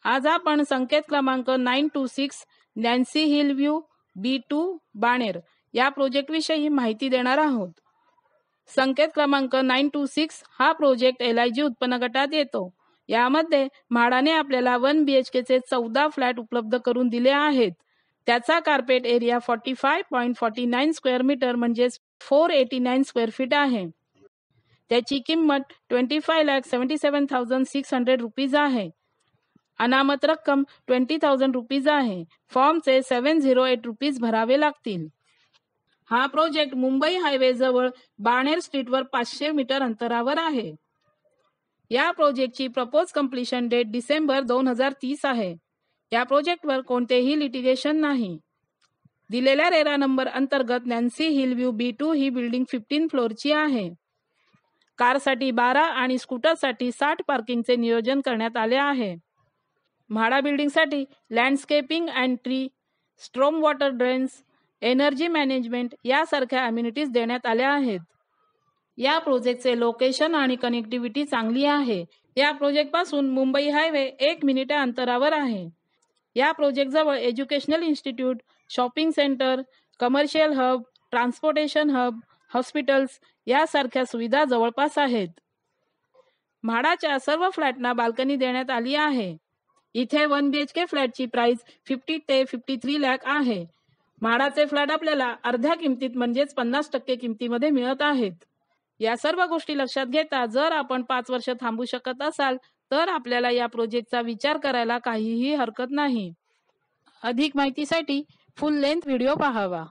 आज आपण संकेत क्रमांक 926 Nancy hill view B2 Baner या प्रोजेक्ट विषयी माहिती देणार आहोत। संकेत क्रमांक 926 हा प्रोजेक्ट LIG उत्पन्न गटात येतो। यामध्ये म्हाडाने आपल्याला 1 BHK चे 14 फ्लॅट उपलब्ध करून दिले आहेत। त्याचा कार्पेट एरिया 45.49 स्क्वेअर मीटर म्हणजे 489 स्क्वेअर फीट आहे। त्याची किंमत 25,77,600 रुपीज आहे। अनामत रक्कम 20,000 रुपीज आहे। फॉर्मचे 708 रुपीज भरावे लागतील। हा प्रोजेक्ट मुंबई हायवे जवळ बाणेर स्ट्रीटवर 500 मीटर अंतरावर आहे। या प्रोजेक्टची प्रपोज कंप्लीशन डेट डिसेंबर 2030 आहे। या प्रोजेक्टवर कोणतेही लिटिगेशन नाही। दिलेल्या रेरा नंबर अंतर्गत नॅन्सी हिल व्ह्यू B2 ही बिल्डिंग 15 फ्लोअरची आहे। कारसाठी 12 आणि स्कूटरसाठी 60 पार्किंगचे नियोजन करण्यात आले आहे। म्हाडा बिल्डिंगसाठी landscaping and tree, storm water drains, energy management यासारख्या अम्युनिटीज देण्यात आल्या आहेत। या प्रोजेक्टचे लोकेशन आणि कनेक्टिव्हिटी चांगली आहे। या प्रोजेक्टपासून मुंबई हायवे 1 मिनिट अंतरावर आहे। या प्रोजेक्ट जवळ educational institute, shopping centre, commercial hub, transportation hub, hospitals यासारख्या सुविधा जवळपास आहेत। म्हाडाच्या सर्व फ्लॅटना बाल्कनी देण्यात आली आहे। इथे 1 BHK फ्लॅटची प्राइस 50 ते 53 लाख आहे। म्हाडाचे फ्लॅट आपल्याला अर्ध्या किमतीत म्हणजेच 50% किमतीमध्ये मिळत आहेत। या सर्व गोष्टी लक्षात घेता जर आपण 5 वर्ष थांबू शकत असाल तर आपल्याला या प्रोजेक्टचा विचार करायला काहीही हरकत नाही। अधिक माहितीसाठी फुल लेंथ व्हिडिओ पाहावा।